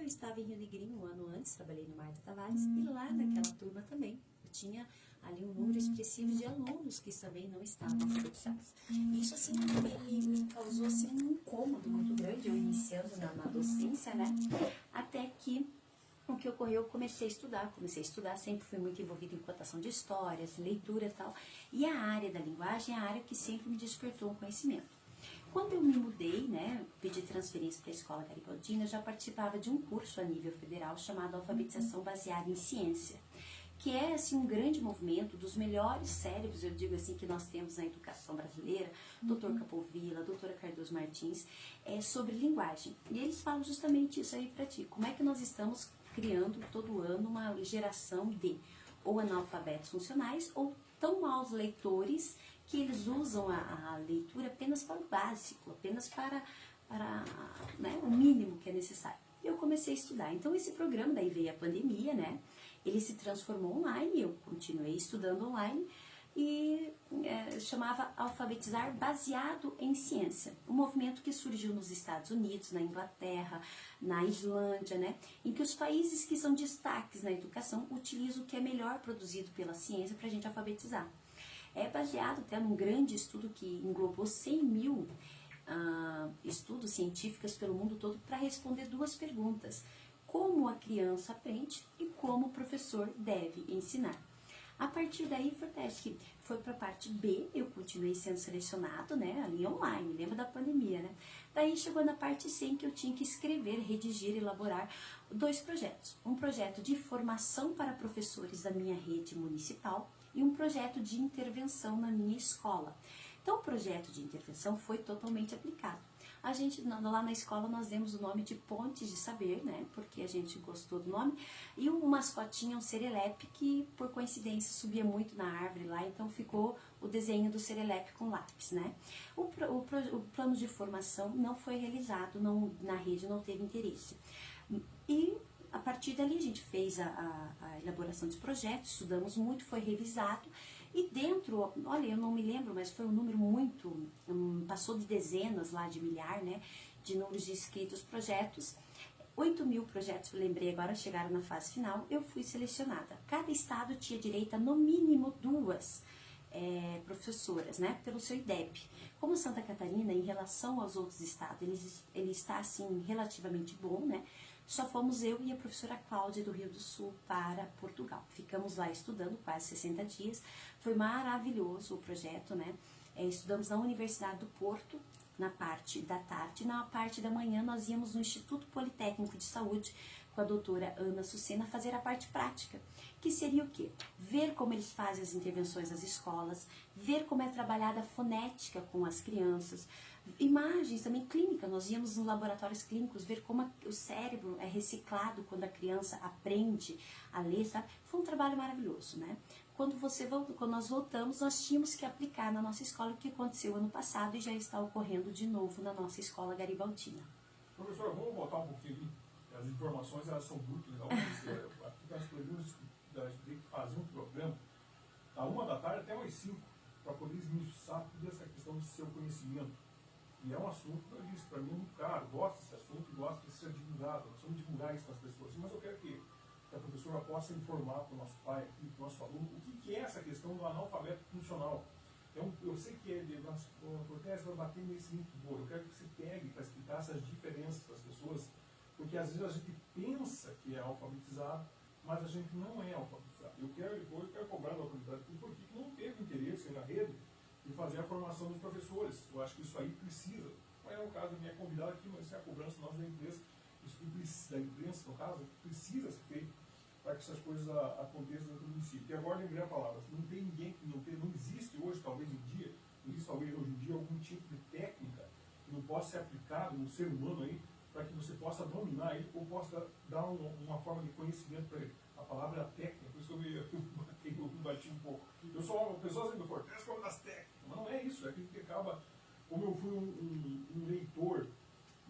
estava em Rio Negrinho um ano antes, trabalhei no Marta Tavares, e lá naquela turma também, eu tinha ali um número expressivo de alunos que também não estavam alfabetizados. Isso, assim, me causou, assim, um incômodo muito grande, eu iniciando na docência, né, até que o que ocorreu, eu comecei a estudar, sempre fui muito envolvida em cotação de histórias, leitura e tal, e a área da linguagem é a área que sempre me despertou um conhecimento. Quando eu me mudei, né, pedi transferência para a Escola Garibaldina, eu já participava de um curso a nível federal chamado Alfabetização Baseada em Ciência, que é, assim, um grande movimento dos melhores cérebros, eu digo assim, que nós temos na educação brasileira, Dr. Capovilla, doutora Cardoso Martins, sobre linguagem. E eles falam justamente isso aí para ti, como é que nós estamos criando todo ano uma geração de ou analfabetos funcionais ou tão maus leitores que eles usam a leitura apenas para o básico, apenas para né, o mínimo que é necessário. Eu comecei a estudar. Então, esse programa, daí veio a pandemia, né? Ele se transformou online, eu continuei estudando online e chamava Alfabetizar Baseado em Ciência. Um movimento que surgiu nos Estados Unidos, na Inglaterra, na Islândia, né? Em que os países que são destaques na educação utilizam o que é melhor produzido pela ciência para a gente alfabetizar. É baseado até num grande estudo que englobou 100 mil estudos científicos pelo mundo todo para responder duas perguntas: como a criança aprende e como o professor deve ensinar. A partir daí foi para a parte B, eu continuei sendo selecionado, né, ali online, lembra da pandemia, né? Daí chegou na parte C, em que eu tinha que escrever, redigir, elaborar dois projetos. Um projeto de formação para professores da minha rede municipal e um projeto de intervenção na minha escola. Então, o projeto de intervenção foi totalmente aplicado. A gente, lá na escola, nós demos o nome de Pontes de Saber, né? Porque a gente gostou do nome. E um mascotinho, um serelepe, que por coincidência subia muito na árvore lá, então ficou o desenho do serelepe com lápis, né? O plano de formação não foi realizado, na rede não teve interesse. E a partir dali a gente fez a elaboração dos projetos, estudamos muito, foi revisado. E dentro, olha, eu não me lembro, mas foi um número muito, passou de dezenas lá, de milhar, né, de números de inscritos, projetos. 8 mil projetos, eu lembrei agora, chegaram na fase final, eu fui selecionada. Cada estado tinha direito a, no mínimo, 2 professoras, né, pelo seu IDEB. Como Santa Catarina, em relação aos outros estados, ele está, assim, relativamente bom, né. Só fomos eu e a professora Cláudia do Rio do Sul para Portugal. Ficamos lá estudando quase 60 dias. Foi maravilhoso o projeto, né? Estudamos na Universidade do Porto, na parte da tarde. Na parte da manhã, nós íamos no Instituto Politécnico de Saúde com a doutora Ana Sucena fazer a parte prática, que seria o quê? Ver como eles fazem as intervenções nas escolas, ver como é trabalhada a fonética com as crianças, imagens também clínicas. Nós íamos nos laboratórios clínicos ver como o cérebro é reciclado quando a criança aprende a ler, sabe? Foi um trabalho maravilhoso, né? Quando nós voltamos, nós tínhamos que aplicar na nossa escola o que aconteceu ano passado e já está ocorrendo de novo na nossa escola Garibaldina. Professora, vamos voltar um pouquinho ali. As informações, elas são muito legais. As perguntas que a gente tem que fazer um programa da 1 da tarde até às 5, para poder esmiuçar toda essa questão do seu conhecimento. E é um assunto, eu disse, para mim é muito caro, gosto desse assunto e gosto que seja divulgado, nós precisamos divulgar isso para as pessoas. Mas eu quero que a professora possa informar para o nosso pai, aqui, para o nosso aluno, o que é essa questão do analfabeto funcional. Eu sei que o Cortez vai bater nesse muito bom. Eu quero que você pegue para explicar essas diferenças para as pessoas, porque às vezes a gente pensa que é alfabetizado, mas a gente não é alfabetizado. Eu quero cobrar da autoridade porque não teve interesse na rede de fazer a formação dos professores. Eu acho que isso aí precisa. Não é o caso da minha convidada aqui, mas é a cobrança nossa da imprensa. Isso da imprensa, no caso, precisa ser feito para que essas coisas aconteçam dentro do município. E agora lembrei a palavra, não tem ninguém que não existe hoje, talvez hoje em dia, algum tipo de técnica que não possa ser aplicado no ser humano aí, para que você possa dominar ele ou possa dar uma forma de conhecimento para ele. A palavra é técnica, por isso que eu bati um pouco. Eu sou uma pessoa sempre Cortez como das técnicas, mas não é isso, é aquilo que acaba, como eu fui um leitor,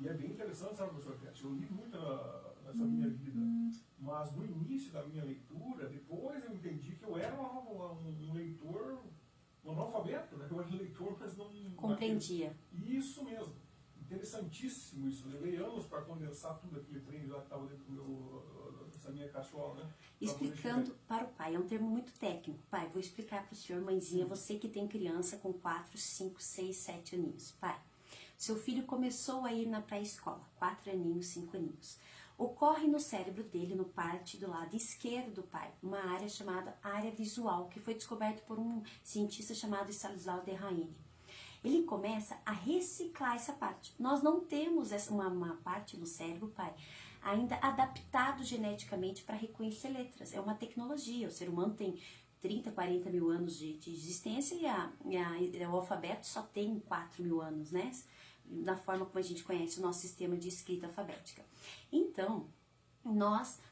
e é bem interessante, sabe, professor Tete, eu li muito nessa minha vida, mas no início da minha leitura, depois eu entendi que eu era um leitor, um analfabeto, né? Eu era leitor, mas não... Compreendia. Isso mesmo. Interessantíssimo isso. Eu levei anos para condensar tudo aquele treino lá que estava dentro do cachola, né? Explicando para o pai, é um termo muito técnico. Pai, vou explicar para o senhor, mãezinha, você que tem criança com 4, 5, 6, 7 aninhos. Pai, seu filho começou a ir na pré-escola, 4 aninhos, 5 aninhos. Ocorre no cérebro dele, no parte do lado esquerdo do pai, uma área chamada área visual, que foi descoberta por um cientista chamado Stanislau Dehaene. Ele começa a reciclar essa parte. Nós não temos uma parte do cérebro, pai, ainda adaptado geneticamente para reconhecer letras. É uma tecnologia. O ser humano tem 30, 40 mil anos de existência e o alfabeto só tem 4 mil anos, né? Da forma como a gente conhece o nosso sistema de escrita alfabética. Então,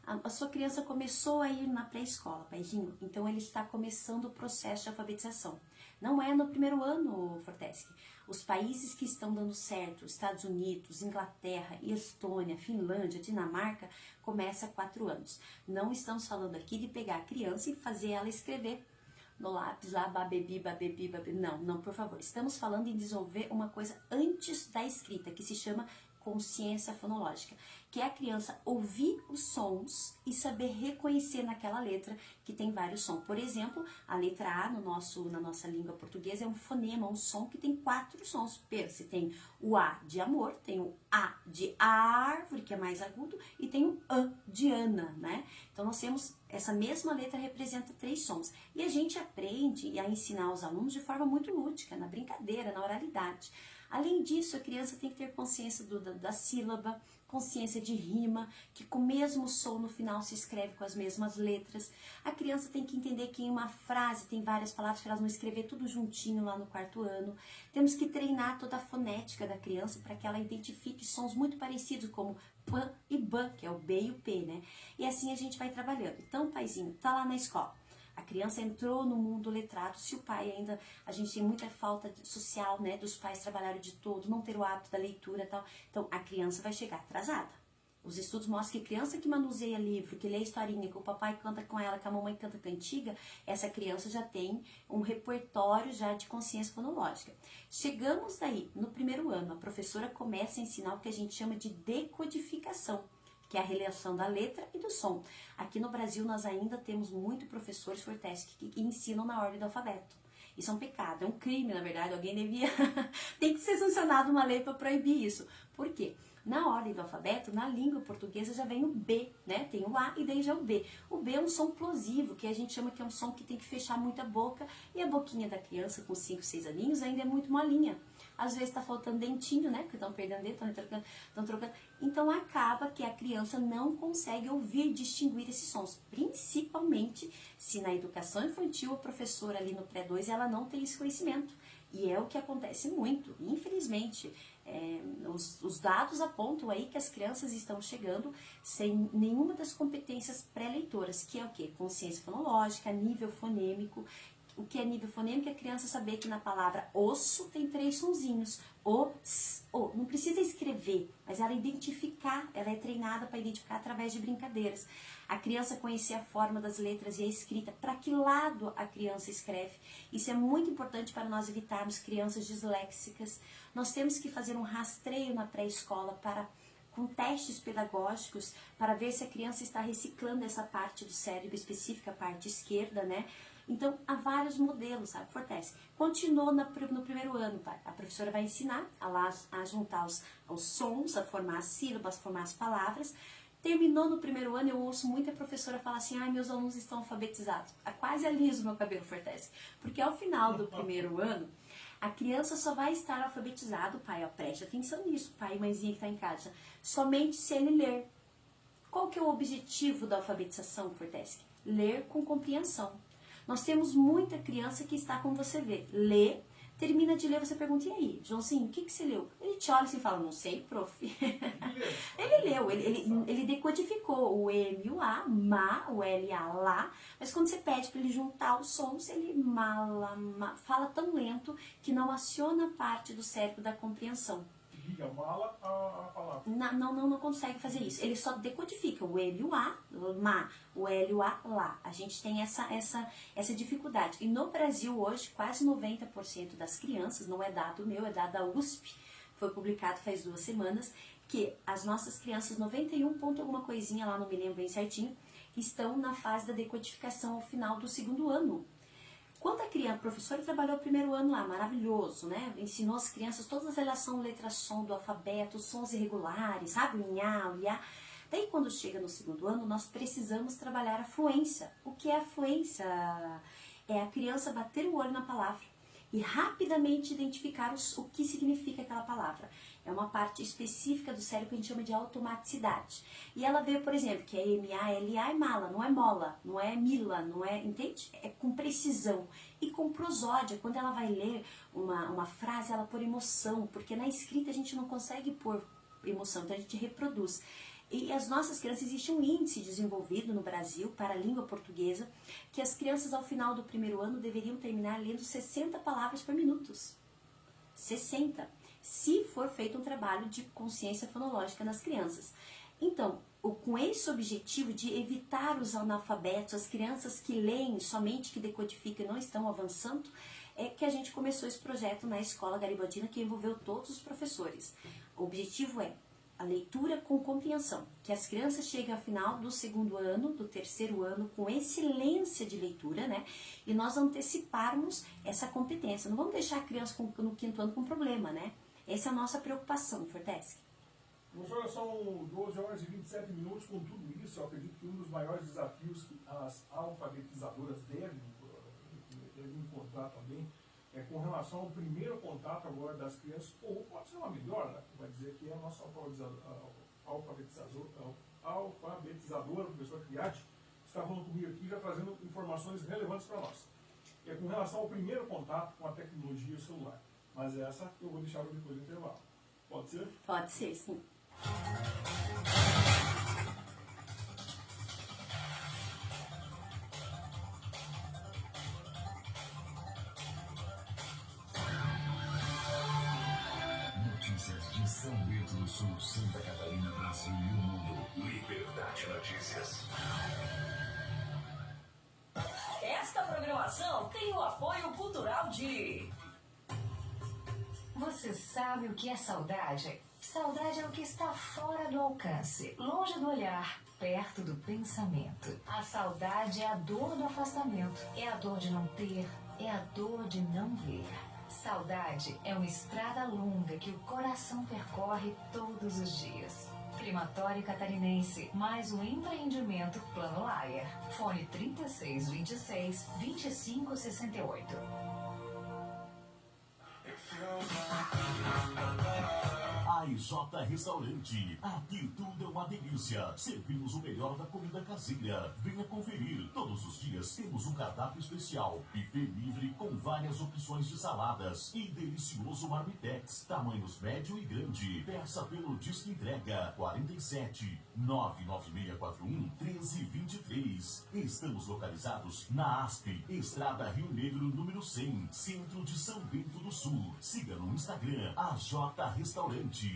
a sua criança começou a ir na pré-escola, paizinho, então ele está começando o processo de alfabetização. Não é no primeiro ano, Forteschi. Os países que estão dando certo, Estados Unidos, Inglaterra, Estônia, Finlândia, Dinamarca, começa a 4 anos. Não estamos falando aqui de pegar a criança e fazer ela escrever no lápis lá, babebi, babebi, babebi. Não, por favor. Estamos falando em desenvolver uma coisa antes da escrita, que se chama consciência fonológica, que é a criança ouvir os sons e saber reconhecer naquela letra que tem vários sons. Por exemplo, a letra A na nossa língua portuguesa é um fonema, um som que tem 4 sons. Você tem o A de amor, tem o A de árvore, que é mais agudo, e tem o A de Ana, né? Então nós temos, essa mesma letra representa 3 sons. E a gente aprende a ensinar os alunos de forma muito lúdica, na brincadeira, na oralidade. Além disso, a criança tem que ter consciência da sílaba, consciência de rima, que com o mesmo som no final se escreve com as mesmas letras. A criança tem que entender que em uma frase tem várias palavras para elas não escrever tudo juntinho lá no 4º ano. Temos que treinar toda a fonética da criança para que ela identifique sons muito parecidos, como p e b, que é o B e o P, né? E assim a gente vai trabalhando. Então, paizinho, tá lá na escola. A criança entrou no mundo letrado, se o pai ainda, a gente tem muita falta social, né, dos pais trabalharem de todo, não ter o hábito da leitura e tal, então a criança vai chegar atrasada. Os estudos mostram que criança que manuseia livro, que lê historinha, que o papai canta com ela, que a mamãe canta cantiga, essa criança já tem um repertório já de consciência fonológica. Chegamos daí, no 1º ano, a professora começa a ensinar o que a gente chama de decodificação, que é a relação da letra e do som. Aqui no Brasil nós ainda temos muitos professores Forteschi que ensinam na ordem do alfabeto. Isso é um pecado, é um crime, na verdade, alguém devia... tem que ser sancionado uma lei para proibir isso. Por quê? Na ordem do alfabeto, na língua portuguesa já vem o B, né? Tem o A e daí já o B. O B é um som plosivo, que a gente chama que é um som que tem que fechar muito a boca, e a boquinha da criança com 5, 6 aninhos ainda é muito molinha. Às vezes está faltando dentinho, né? Porque estão perdendo dente, estão trocando. Então acaba que a criança não consegue ouvir, distinguir esses sons. Principalmente se na educação infantil a professora ali no pré-2 ela não tem esse conhecimento. E é o que acontece muito, infelizmente. Os dados apontam aí que as crianças estão chegando sem nenhuma das competências pré-leitoras, que é o quê? Consciência fonológica, nível fonêmico. O que é nível fonêmico é a criança saber que na palavra osso tem 3 sonzinhos. O, s, o. Não precisa escrever, mas ela identificar, ela é treinada para identificar através de brincadeiras. A criança conhecer a forma das letras e a escrita, para que lado a criança escreve. Isso é muito importante para nós evitarmos crianças disléxicas. Nós temos que fazer um rastreio na pré-escola com testes pedagógicos para ver se a criança está reciclando essa parte do cérebro específica, a parte esquerda, né? Então, há vários modelos, sabe, Forteschi? Continuou no 1º ano, pai. A professora vai ensinar a juntar os sons, a formar as sílabas, a formar as palavras. Terminou no 1º ano, eu ouço muita professora falar assim, meus alunos estão alfabetizados. Quase aliso meu cabelo, Forteschi. Porque ao final do 1º ano, a criança só vai estar alfabetizado, pai, preste atenção nisso, pai e mãezinha que está em casa, somente se ele ler. Qual que é o objetivo da alfabetização, Forteschi? Ler com compreensão. Nós temos muita criança que está como você vê, lê, termina de ler, você pergunta, e aí, Joãozinho, o que você leu? Ele te olha assim e fala, não sei, prof. Ele leu, ele decodificou o M e o A, ma, o L e A, lá, mas quando você pede para ele juntar os sons, ele fala tão lento que não aciona parte do cérebro da compreensão. Mala a palavra. Não consegue fazer isso. Ele só decodifica o L e o A, ma, o L e o A, lá. A gente tem essa dificuldade. E no Brasil hoje, quase 90% das crianças, não é dado meu, é dado da USP, foi publicado faz 2 semanas, que as nossas crianças, 91 ponto alguma coisinha lá, não me lembro bem certinho, estão na fase da decodificação ao final do segundo ano. Quando a criança, a professora trabalhou o primeiro ano lá, maravilhoso, né? Ensinou as crianças todas as relações letra-som do alfabeto, sons irregulares, sabe? O nha, o iá. Daí quando chega no segundo ano, nós precisamos trabalhar a fluência. O que é a fluência? É a criança bater o olho na palavra e rapidamente identificar o que significa aquela palavra. É uma parte específica do cérebro que a gente chama de automaticidade. E ela vê, por exemplo, que é M-A-L-A é mala, não é mola, não é mila, não é, entende? É com precisão. E com prosódia, quando ela vai ler uma frase, ela põe emoção, porque na escrita a gente não consegue pôr emoção, então a gente reproduz. E as nossas crianças, existe um índice desenvolvido no Brasil para a língua portuguesa, que as crianças ao final do primeiro ano deveriam terminar lendo 60 palavras por minuto. 60. Se for feito um trabalho de consciência fonológica nas crianças. Então, com esse objetivo de evitar os analfabetos, as crianças que leem somente, que decodificam e não estão avançando, é que a gente começou esse projeto na Escola Garibaldina, que envolveu todos os professores. O objetivo é a leitura com compreensão, que as crianças cheguem ao final do segundo ano, do terceiro ano, com excelência de leitura, né? E nós anteciparmos essa competência. Não vamos deixar a criança no quinto ano com problema, né? Essa é a nossa preocupação, Fortesc. Professora, são 12 horas e 27 minutos. Com tudo isso, eu acredito que um dos maiores desafios que as alfabetizadoras devem encontrar também é com relação ao primeiro contato agora das crianças, ou pode ser uma melhor, né? Vai dizer que é a nossa alfabetizadora, o professor Criati, está falando comigo aqui, já trazendo informações relevantes para nós. É com relação ao primeiro contato com a tecnologia celular. Mas essa eu vou deixar depois do intervalo. Pode ser? Pode ser, sim. Notícias de São Bento do Sul, Santa Catarina, Brasil e o mundo. Liberdade Notícias. Esta programação tem o apoio cultural de... Você sabe o que é saudade? Saudade é o que está fora do alcance, longe do olhar, perto do pensamento. A saudade é a dor do afastamento, é a dor de não ter, é a dor de não ver. Saudade é uma estrada longa que o coração percorre todos os dias. Climatório Catarinense, mais um empreendimento Plano Layer. Fone 3626-2568. AIJ Restaurante. Aqui tudo é uma delícia. Servimos o melhor da comida caseira. Venha conferir. Todos os dias temos um cardápio especial. Buffet livre com várias opções de saladas. E delicioso marmitex. Tamanhos médio e grande. Peça pelo Disque Entrega 47 99641 1323. Estamos localizados na ASP, Estrada Rio Negro, número 100, Centro de São Bento do Sul. Siga no Instagram, AJ Restaurante.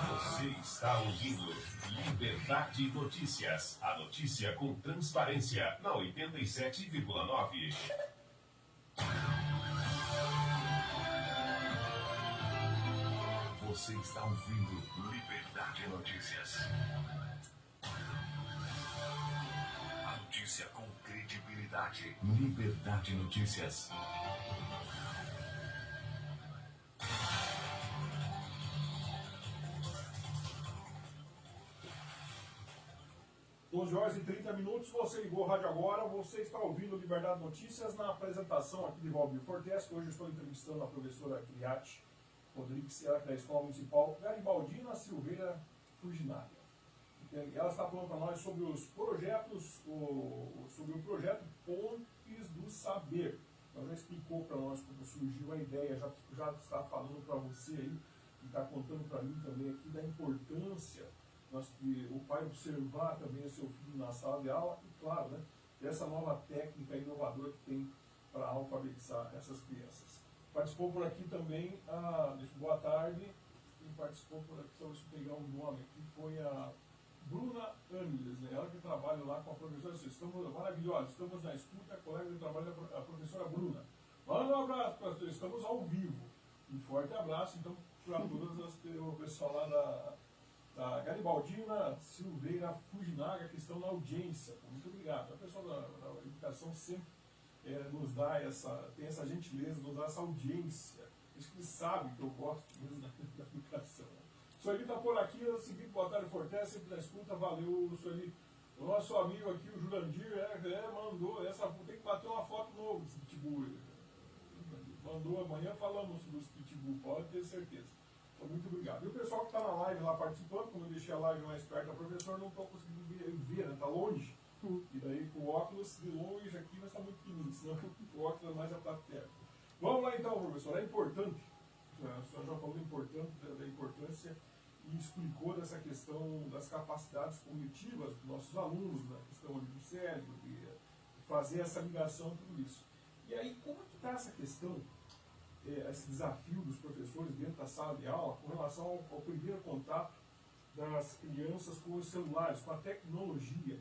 Você está ouvindo Liberdade Notícias. A notícia com transparência na 87,9. Você está ouvindo Liberdade Notícias. A notícia com credibilidade. Liberdade Notícias. 12 horas e 30 minutos, você ligou o rádio agora, você está ouvindo Liberdade Notícias na apresentação aqui de Valmir Fortes. Hoje eu estou entrevistando a professora Criati Rodrigues, ela é da Escola Municipal Garibaldina Silveira Fuginária. Ela está falando para nós sobre os projetos, sobre o projeto Pontes do Saber. Ela já explicou para nós como surgiu a ideia, já está falando para você aí, e está contando para mim também aqui da importância o pai observar também o seu filho na sala de aula e, claro, né, dessa nova técnica inovadora que tem para alfabetizar essas crianças. Participou por aqui também, boa tarde, quem participou por aqui, só deixa eu pegar um nome aqui, foi a Bruna Aniles, né, ela que trabalha lá com a professora, estamos maravilhosos, estamos na escuta, a colega de trabalho da professora Bruna. Manda um abraço, estamos ao vivo. Um forte abraço, então para o pessoal lá da Garibaldina Silveira Fujinaga, que estão na audiência. Muito obrigado. O pessoal da educação sempre nos dá tem essa gentileza, nos dá essa audiência. Isso que eles sabem que eu gosto mesmo da educação. O Sueli está por aqui, é o seguinte, boa tarde, Fortes, sempre na escuta, valeu, Sueli. O nosso amigo aqui, o Jurandir, mandou tem que bater uma foto nova desse pitbull. Mandou amanhã, falamos sobre esse pitbull, pode ter certeza. Então, muito obrigado. E o pessoal que está na live lá participando, como eu deixei a live mais perto da professora, não estou conseguindo ver, né? Está longe. E daí com o óculos de longe aqui, mas está muito pequenininho, senão o óculos é mais a plateia. Vamos lá então, professor. É importante, a senhora já falou da importância e explicou dessa questão das capacidades cognitivas dos nossos alunos, da questão ali do cérebro, de fazer essa ligação, tudo isso. E aí, como é que está essa questão, esse desafio dos professores dentro da sala de aula com relação ao primeiro contato das crianças com os celulares, com a tecnologia?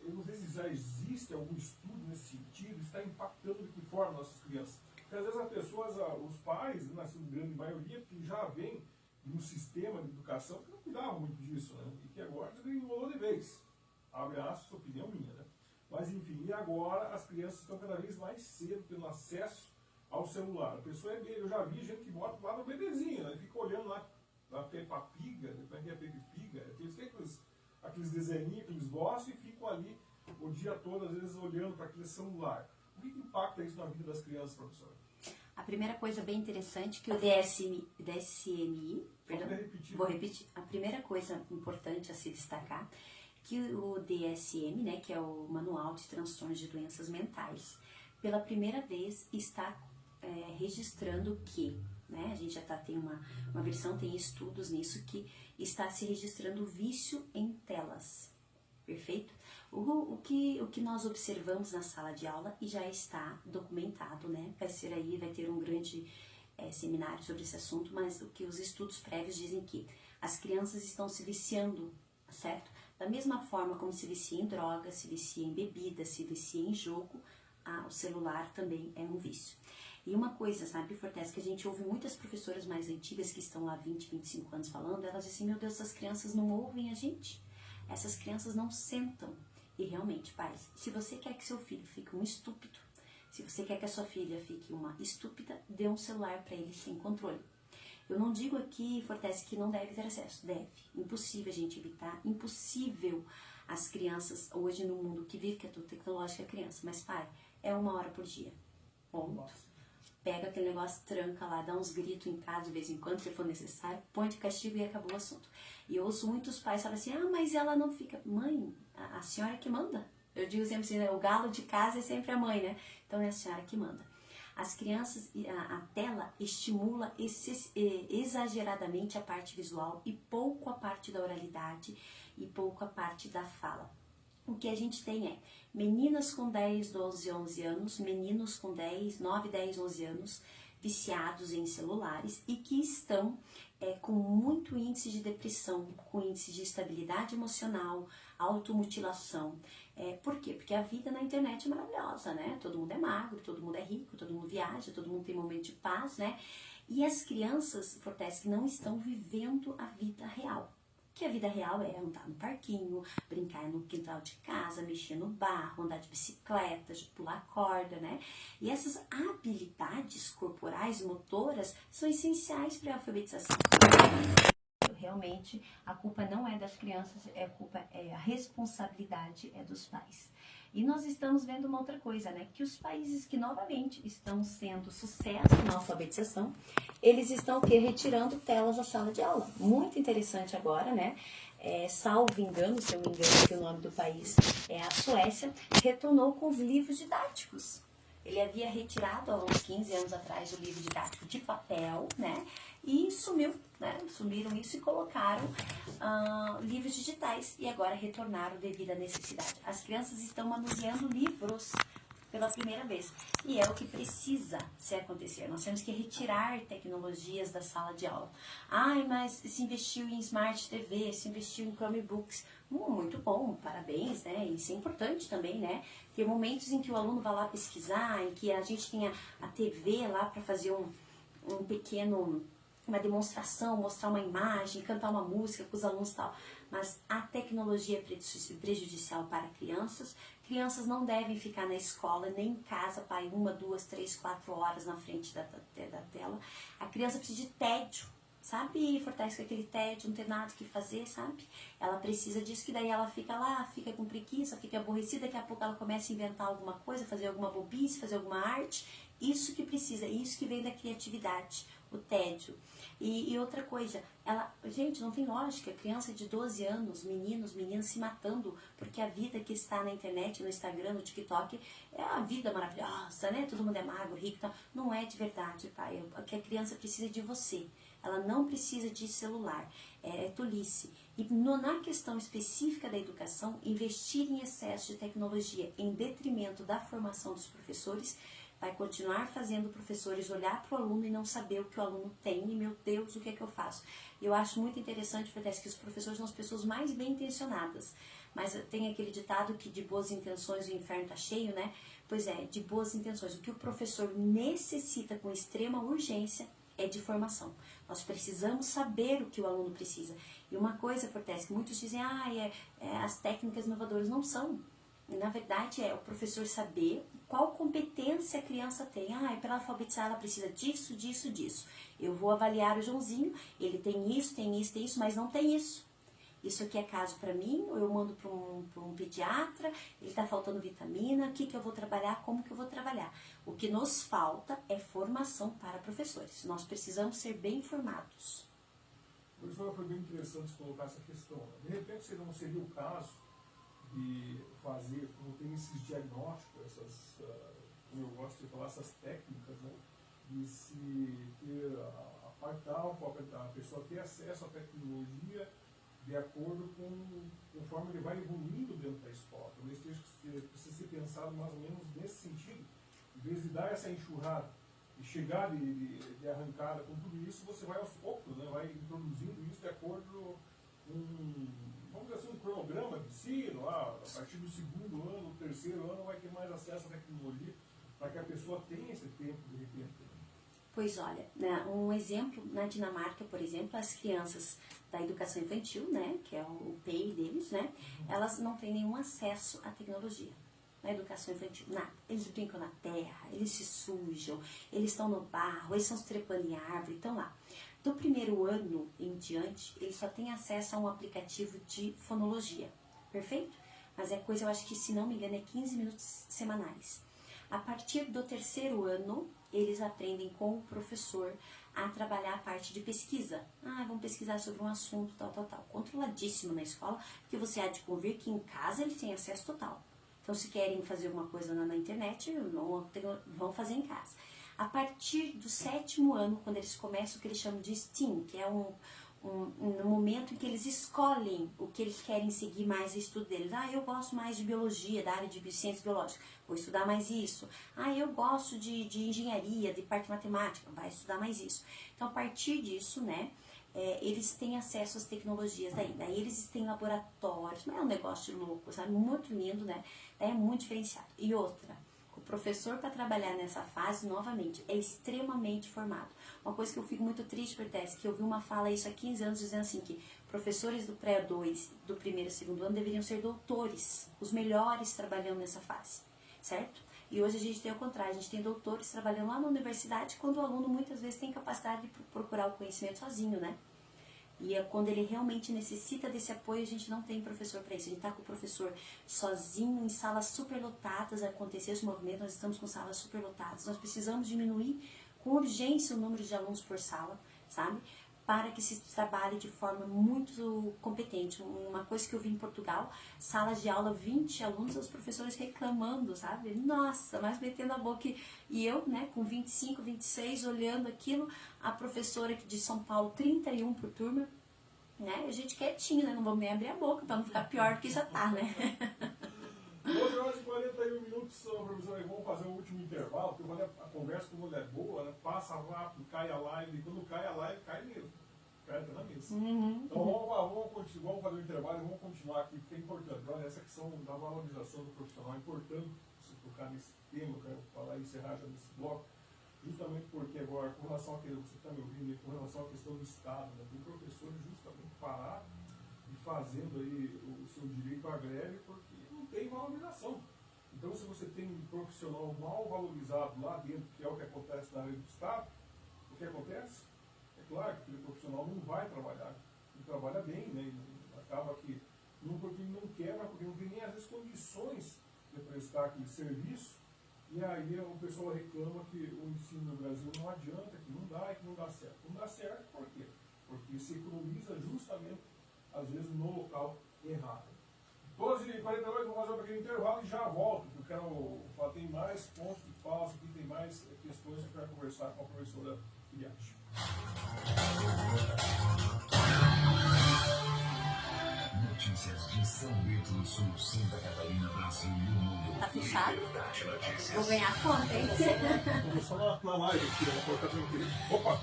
Eu não sei se já existe algum estudo nesse sentido, está impactando de que forma nossas crianças. Porque às vezes as pessoas, os pais, na grande maioria, que já vem de um sistema de educação que não cuidava muito disso, né? E que agora desgringolou de vez. Abre aspas, opinião minha, né? Mas enfim, e agora as crianças estão cada vez mais cedo tendo acesso ao celular. A pessoa eu já vi gente que bota lá no bebezinho, né? Fica olhando lá na Peppa Pig, como é que é Peppa Pig? Eles têm aqueles desenhinhos que eles gostam e ficam ali o dia todo, às vezes, olhando para aquele celular. O que impacta isso na vida das crianças, professora? A primeira coisa bem interessante que o DSMI, vou repetir, a primeira coisa importante a se destacar, que o DSM, né, que é o Manual de Transtornos de Doenças Mentais, pela primeira vez está registrando que, né, a gente já tem uma versão, tem estudos nisso, que está se registrando o vício em telas, perfeito? O que nós observamos na sala de aula e já está documentado, né? Vai ter um grande seminário sobre esse assunto, mas o que os estudos prévios dizem que as crianças estão se viciando, certo? Da mesma forma como se vicia em droga, se vicia em bebida, se vicia em jogo, o celular também é um vício. E uma coisa, sabe, Fortes, que a gente ouve muitas professoras mais antigas que estão lá 20, 25 anos falando, elas dizem assim, meu Deus, essas crianças não ouvem a gente, essas crianças não sentam. E realmente, pais, se você quer que seu filho fique um estúpido, se você quer que a sua filha fique uma estúpida, dê um celular para ele sem controle. Eu não digo aqui, Fortes, que não deve ter acesso, deve. Impossível a gente evitar, impossível as crianças, hoje no mundo que vive, que é tudo tecnológico, é criança, mas pai, é 1 hora por dia, ponto. Pega aquele negócio, tranca lá, dá uns gritos em casa de vez em quando, se for necessário, põe de castigo e acabou o assunto. E eu ouço muitos pais falam assim, mas ela não fica... Mãe, a senhora que manda. Eu digo sempre assim, né? O galo de casa é sempre a mãe, né? Então é a senhora que manda. As crianças, a tela estimula exageradamente a parte visual e pouco a parte da oralidade e pouco a parte da fala. O que a gente tem é meninas com 10, 12, 11 anos, meninos com 9, 10, 11 anos, viciados em celulares e que estão com muito índice de depressão, com índice de instabilidade emocional, automutilação. Por quê? Porque a vida na internet é maravilhosa, né? Todo mundo é magro, todo mundo é rico, todo mundo viaja, todo mundo tem momento de paz, né? E as crianças, Fortes, que não estão vivendo a vida real. Que a vida real é andar no parquinho, brincar no quintal de casa, mexer no barro, andar de bicicleta, pular corda, né? E essas habilidades corporais, motoras, são essenciais para a alfabetização. Realmente, a culpa não é das crianças, a responsabilidade é dos pais. E nós estamos vendo uma outra coisa, né? Que os países que novamente estão sendo sucesso na alfabetização, eles estão retirando telas da sala de aula. Muito interessante agora, né? Salvo engano, se eu me engano, que o nome do país é a Suécia, retornou com os livros didáticos. Ele havia retirado há uns 15 anos atrás o livro didático de papel, né? E sumiu, né? Sumiram isso e colocaram livros digitais e agora retornaram devido à necessidade. As crianças estão manuseando livros pela primeira vez e é o que precisa se acontecer. Nós temos que retirar tecnologias da sala de aula. Mas se investiu em Smart TV, se investiu em Chromebooks, muito bom, parabéns, né? Isso é importante também, né? Ter momentos em que o aluno vai lá pesquisar, em que a gente tenha a TV lá para fazer uma demonstração, mostrar uma imagem, cantar uma música com os alunos e tal. Mas a tecnologia é prejudicial para crianças. Crianças não devem ficar na escola, nem em casa, para 1, 2, 3, 4 horas na frente da tela. A criança precisa de tédio, sabe? Fortalece com aquele tédio, não ter nada que fazer, sabe? Ela precisa disso, que daí ela fica lá, fica com preguiça, fica aborrecida, daqui a pouco ela começa a inventar alguma coisa, fazer alguma bobice, fazer alguma arte. Isso que precisa, isso que vem da criatividade, o tédio. E outra coisa, gente, não tem lógica, criança de 12 anos, meninos, meninas se matando, porque a vida que está na internet, no Instagram, no TikTok, é a vida maravilhosa, né? Todo mundo é magro, rico, então, não é de verdade, pai. Que a criança precisa de você. Ela não precisa de celular, é tolice. E na questão específica da educação, investir em excesso de tecnologia em detrimento da formação dos professores vai continuar fazendo professores olhar para o aluno e não saber o que o aluno tem, e meu Deus, o que é que eu faço? Eu acho muito interessante, parece que os professores são as pessoas mais bem intencionadas, mas tem aquele ditado que de boas intenções o inferno está cheio, né? Pois é, de boas intenções. O que o professor necessita com extrema urgência é de formação. Nós precisamos saber o que o aluno precisa. E uma coisa, Fortes, que muitos dizem, as técnicas inovadoras não são. E, na verdade, é o professor saber qual competência a criança tem. Para alfabetizar ela precisa disso, disso, disso. Eu vou avaliar o Joãozinho, ele tem isso, tem isso, tem isso, mas não tem isso. Isso aqui é caso para mim, ou eu mando para um pediatra, ele está faltando vitamina, o que eu vou trabalhar, como que eu vou trabalhar. O que nos falta é formação para professores. Nós precisamos ser bem formados. Professora, foi bem interessante colocar essa questão. De repente, não seria o caso de fazer, como tem esses diagnósticos, como eu gosto de falar, essas técnicas, né, de se ter a parte da a pessoa ter acesso à tecnologia de acordo conforme ele vai evoluindo dentro da escola. Talvez precisa ser pensado mais ou menos nesse sentido. Em vez de dar essa enxurrada e chegar de arrancada com tudo isso, você vai aos poucos, né, vai introduzindo isso de acordo com vamos dizer assim, um cronograma de ensino, a partir do 2º ano, 3º ano, vai ter mais acesso à tecnologia para que a pessoa tenha esse tempo de repente. Pois olha, né, um exemplo, na Dinamarca, por exemplo, as crianças da educação infantil, né, que é o PEI deles, né, elas não têm nenhum acesso à tecnologia. Na educação infantil, nada. Eles brincam na terra, eles se sujam, eles estão no barro, eles estão trepando em árvore, estão lá. Do 1º ano em diante, eles só têm acesso a um aplicativo de fonologia, perfeito? Mas é coisa, eu acho que, se não me engano, é 15 minutos semanais. A partir do 3º ano, eles aprendem com o professor a trabalhar a parte de pesquisa. Vamos pesquisar sobre um assunto, tal. Controladíssimo na escola, porque você há de convir que em casa eles têm acesso total. Então, se querem fazer alguma coisa na internet, vão fazer em casa. A partir do 7º ano, quando eles começam o que eles chamam de STEAM, que é um momento em que eles escolhem o que eles querem seguir mais o estudo deles. Eu gosto mais de biologia, da área de ciências biológicas, vou estudar mais isso. Eu gosto de engenharia, de parte matemática, vai estudar mais isso. Então, a partir disso, né, eles têm acesso às tecnologias daí eles têm laboratórios, não é um negócio louco, sabe? Muito lindo, né? É muito diferenciado. E outra, o professor, para trabalhar nessa fase, novamente, é extremamente formado. Uma coisa que eu fico muito triste, Bertesse, que eu vi uma fala isso há 15 anos, dizendo assim, que professores do pré-2, do 1º e 2º ano, deveriam ser doutores, os melhores trabalhando nessa fase, certo? E hoje a gente tem o contrário, a gente tem doutores trabalhando lá na universidade, quando o aluno muitas vezes tem capacidade de procurar o conhecimento sozinho, né? E quando ele realmente necessita desse apoio, a gente não tem professor para isso. A gente está com o professor sozinho, em salas superlotadas, acontecer esse movimento, nós estamos com salas superlotadas. Nós precisamos diminuir com urgência o número de alunos por sala, sabe? Para que se trabalhe de forma muito competente. Uma coisa que eu vi em Portugal, salas de aula, 20 alunos, os professores reclamando, sabe? Nossa, mas metendo a boca. E eu, né, com 25, 26, olhando aquilo, a professora aqui de São Paulo, 31 por turma, né? A gente quietinho, né? Não vamos nem abrir a boca para não ficar pior do que já tá, né? 12 horas e 41 minutos, professor, vamos fazer o último intervalo, porque quando a conversa com mulher boa, né, passa rápido, cai a live, e quando cai a live, cai mesmo. Cai até na mesa. Então vamos fazer o intervalo e vamos continuar aqui, porque é importante. Olha, essa questão da valorização do profissional é importante você tocar nesse tema, eu quero falar e encerrar já nesse bloco. justamente porque agora, com relação àquilo que você está me ouvindo, com relação à questão do Estado, né, tem professores justamente parar e fazendo aí o seu direito à greve porque não tem valorização. Então, se você tem um profissional mal valorizado lá dentro, que é o que acontece na área do Estado, o que acontece? É claro que aquele profissional não vai trabalhar, ele trabalha bem, né, e acaba que, não porque ele não quer, mas porque não tem nem às vezes condições de prestar aquele serviço, e aí o pessoal reclama que o ensino no Brasil não adianta, que não dá e que não dá certo. Não dá certo por quê? Porque se economiza justamente, às vezes, no local errado. 12h42, vamos fazer um pequeno intervalo e já volto, porque eu quero falar, tem mais pontos de pausa aqui, tem mais questões que eu quero conversar com a professora Filiati. Notícias de São Bento do Sul, Santa Catarina, Brasil e o mundo. Tá fechado? Liberdade Notícias. Vou ganhar a conta, hein? Vou só na live aqui, vou colocar tranquilo. Opa!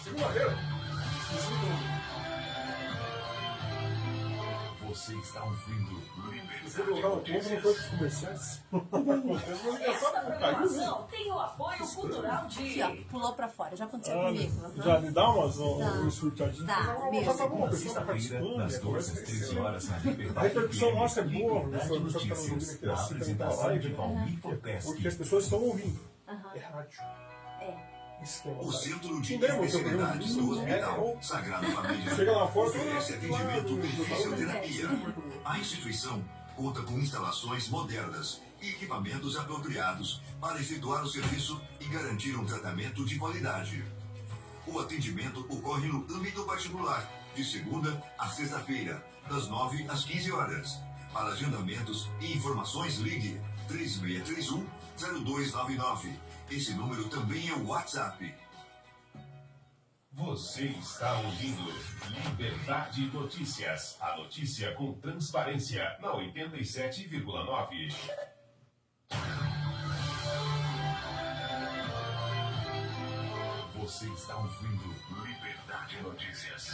Segunda-feira. Você está ouvindo Você Liberdade colocar o ponto, não foi Notícias. dos comerciantes. Acontece, mas é só Esta não caiu, né? programação tem o apoio cultural Aqui, de... ó, pulou pra fora. Já aconteceu Ah, comigo. já me dá um surtadinho. Dá, mesmo. Já tá bom, a Na pessoa tá sexta-feira, participando, das a 12 conversa às vai 13 ser. horas, na A Liberdade repercussão FM, nossa é boa, Liberdade pessoal que tá nos ouvindo Notícias, aqui, na assim, também tá apresentação live, de Valmir Forteschi. porque as pessoas estão ouvindo. Aham. É rádio. É. Isso que é O verdade. Centro de Não lembra o seu Especialidades do programa? Hospital Sagrada Família Chega lá fora, oferece atendimento e fisioterapia. Muito A instituição conta com instalações modernas e equipamentos apropriados para efetuar o serviço e garantir um tratamento de qualidade. O atendimento ocorre no âmbito particular, de segunda a sexta-feira, das 9 às 15 horas. Para agendamentos e informações, ligue 3631-0299. Esse número também é o WhatsApp. Você está ouvindo Liberdade Notícias. A notícia com transparência na 87,9. Você está ouvindo Liberdade Notícias.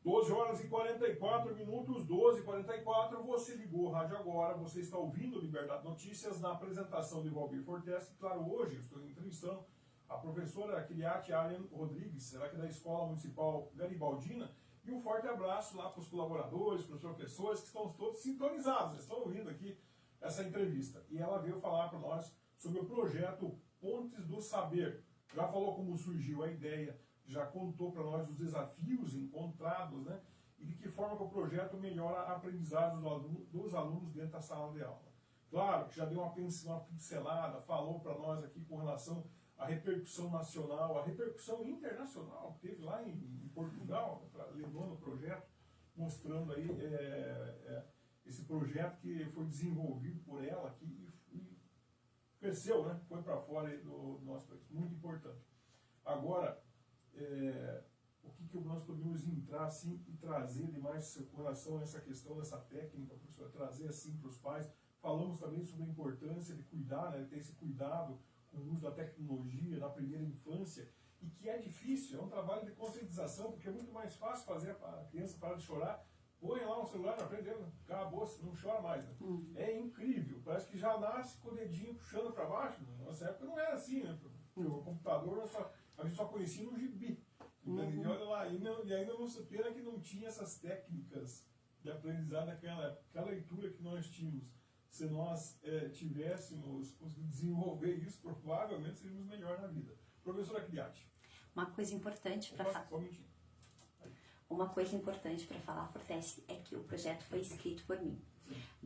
Doze horas e 44 minutos, 12h44, você ligou o rádio agora, você está ouvindo Liberdade Notícias na apresentação de Valmir Forteschi. Claro, hoje eu estou entrevistando a professora Filiati Allen Rodrigues, ela que é da Escola Municipal Garibaldina, e um forte abraço lá para os colaboradores, para os professores que estão todos sintonizados, estão ouvindo aqui essa entrevista. E ela veio falar para nós sobre o projeto Pontes do Saber. Já falou como surgiu a ideia, já contou para nós os desafios encontrados, né? E de que forma que o projeto melhora a aprendizagem dos alunos dentro da sala de aula. Claro que já deu uma pincelada, falou para nós aqui com relação à repercussão nacional, a repercussão internacional que teve lá em Portugal, levando o projeto, mostrando aí esse projeto que foi desenvolvido por ela aqui e cresceu, né? Foi para fora do nosso país. Muito importante. Agora, o que nós podemos entrar assim e trazer de mais com relação a essa questão dessa técnica, professor, trazer assim para os pais. Falamos também sobre a importância de cuidar, né, ter esse cuidado com o uso da tecnologia na primeira infância, e que é difícil, é um trabalho de conscientização, porque é muito mais fácil fazer a criança parar de chorar, põe lá um celular na frente dele, acabou, não chora mais. Né? É incrível, parece que já nasce com o dedinho puxando para baixo. Na nossa época não era assim, né? O computador a gente só conhecia no gibi. E olha lá, e ainda não se pena que não tinha essas técnicas de aprendizado naquela época. Aquela leitura que nós tínhamos, se nós tivéssemos conseguido desenvolver isso, provavelmente seríamos melhor na vida. Professora Filiati. Uma coisa importante para falar. Uma coisa importante para falar, Forteschi, é que o projeto foi escrito por mim.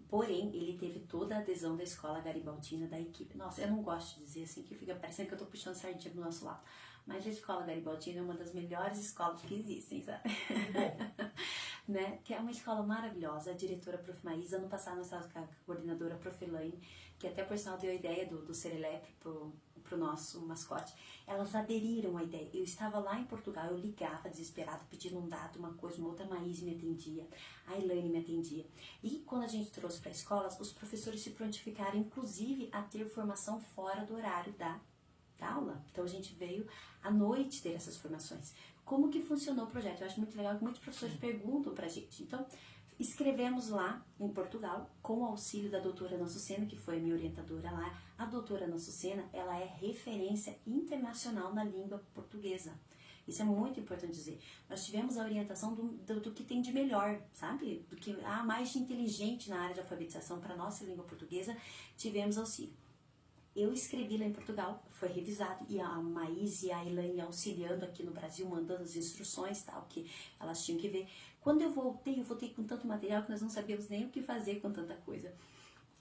Porém, ele teve toda a adesão da Escola Garibaldina, da equipe. Nossa, eu não gosto de dizer assim, que fica parecendo que eu estou puxando sardinha do nosso lado. Mas a Escola Garibaldina é uma das melhores escolas que existem, sabe? Né? Que é uma escola maravilhosa. A diretora, Prof. Maísa, ano passado nós estávamos com a coordenadora, Prof. Elaine, que até por sinal deu a ideia do Serelepe pro nosso mascote. Elas aderiram à ideia. Eu estava lá em Portugal, eu ligava desesperada, pedindo um dado, uma coisa, uma outra. A Maísa me atendia, a Elaine me atendia. E quando a gente trouxe para a escola, os professores se prontificaram, inclusive, a ter formação fora do horário da da aula. Então, a gente veio à noite ter essas formações. Como que funcionou o projeto? Eu acho muito legal que muitos professores perguntam pra gente. Então, escrevemos lá em Portugal, com o auxílio da doutora Ana Sucena, que foi a minha orientadora lá. A doutora Ana Sucena, ela é referência internacional na língua portuguesa. Isso é muito importante dizer. Nós tivemos a orientação do que tem de melhor, sabe? Do que há mais de inteligente na área de alfabetização para a nossa língua portuguesa, tivemos auxílio. Eu escrevi lá em Portugal, foi revisado, e a Maís e a Elaine auxiliando aqui no Brasil, mandando as instruções, tal, que elas tinham que ver. Quando eu voltei com tanto material que nós não sabíamos nem o que fazer com tanta coisa.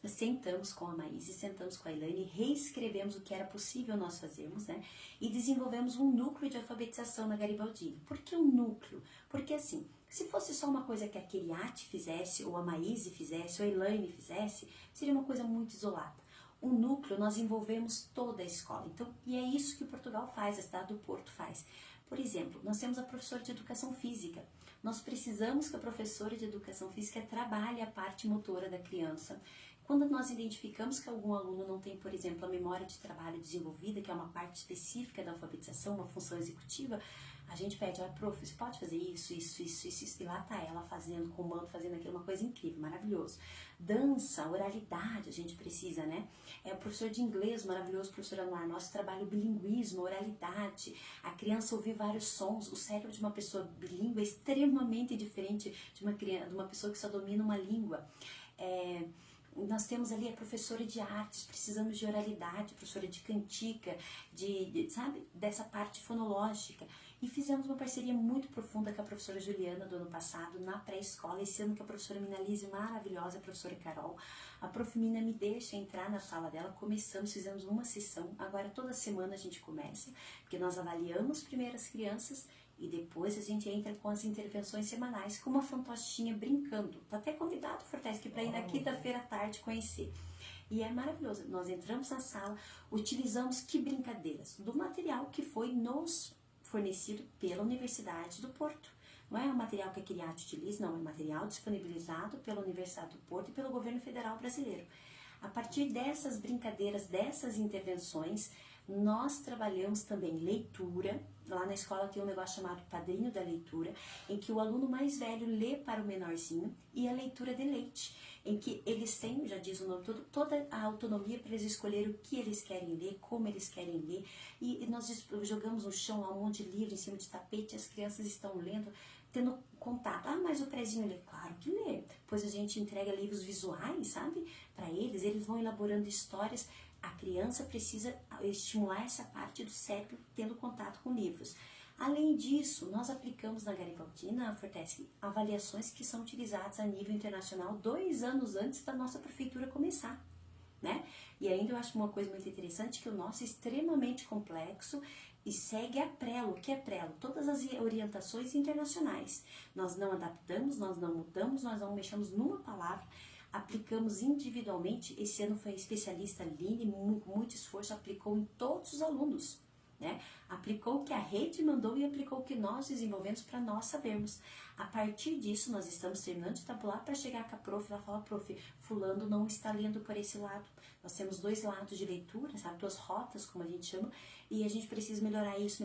Sentamos com a Maís e sentamos com a Elaine, reescrevemos o que era possível nós fazermos, né? E desenvolvemos um núcleo de alfabetização na Garibaldina. Por que um núcleo? Porque assim, se fosse só uma coisa que a Kiriati fizesse, ou a Maís fizesse, ou a Elaine fizesse, seria uma coisa muito isolada. O núcleo, nós envolvemos toda a escola. Então, e é isso que Portugal faz, a cidade do Porto faz. Por exemplo, nós temos a professora de educação física. Nós precisamos que a professora de educação física trabalhe a parte motora da criança. Quando nós identificamos que algum aluno não tem, por exemplo, a memória de trabalho desenvolvida, que é uma parte específica da alfabetização, uma função executiva, a gente pede, prof, você pode fazer isso, e lá tá ela fazendo, comando, fazendo aquilo, uma coisa incrível, maravilhoso. Dança, oralidade, a gente precisa, né? O professor de inglês, maravilhoso, professor Anuar, nosso trabalho bilinguismo, oralidade, a criança ouvir vários sons, o cérebro de uma pessoa bilíngue é extremamente diferente de uma pessoa que só domina uma língua. Nós temos ali a professora de artes, precisamos de oralidade, professora de cantica, sabe, dessa parte fonológica. E fizemos uma parceria muito profunda com a professora Juliana do ano passado, na pré-escola. Esse ano com a professora Mina Lise, maravilhosa, a professora Carol. A prof. Mina me deixa entrar na sala dela, fizemos uma sessão. Agora toda semana a gente começa, porque nós avaliamos primeiro as crianças e depois a gente entra com as intervenções semanais, com uma fantostinha brincando. Tá até convidado, Fortesque, para ir na quinta-feira à tarde conhecer. E é maravilhoso. Nós entramos na sala, utilizamos que brincadeiras? Do material que foi nos fornecido pela Universidade do Porto. Não é o material que a Kiriati utiliza, não, é material disponibilizado pela Universidade do Porto e pelo governo federal brasileiro. A partir dessas brincadeiras, dessas intervenções, nós trabalhamos também leitura. Lá na escola tem um negócio chamado Padrinho da Leitura, em que o aluno mais velho lê para o menorzinho, e a leitura de leite, em que eles têm, já diz o nome todo, toda a autonomia para eles escolherem o que eles querem ler, como eles querem ler, e nós jogamos no chão um monte de livro em cima de tapete, as crianças estão lendo, tendo contato. Mas o prezinho lê? Claro que lê. Depois a gente entrega livros visuais, sabe, para eles vão elaborando histórias. A criança precisa estimular essa parte do cérebro tendo contato com livros. Além disso, nós aplicamos na Garibaldina, Fortesque, avaliações que são utilizadas a nível internacional 2 anos antes da nossa prefeitura começar, né? E ainda eu acho uma coisa muito interessante, que o nosso é extremamente complexo e segue a Prelo. O que é Prelo? Todas as orientações internacionais. Nós não adaptamos, nós não mudamos, nós não mexemos numa palavra, aplicamos individualmente. Esse ano foi a especialista Aline, com muito esforço, aplicou em todos os alunos, né? Aplicou o que a rede mandou e aplicou o que nós desenvolvemos para nós sabermos. A partir disso, nós estamos terminando de tabular para chegar com a prof. Ela fala, prof, fulano não está lendo por esse lado. Nós temos 2 lados de leitura, sabe? 2 rotas, como a gente chama, e a gente precisa melhorar isso,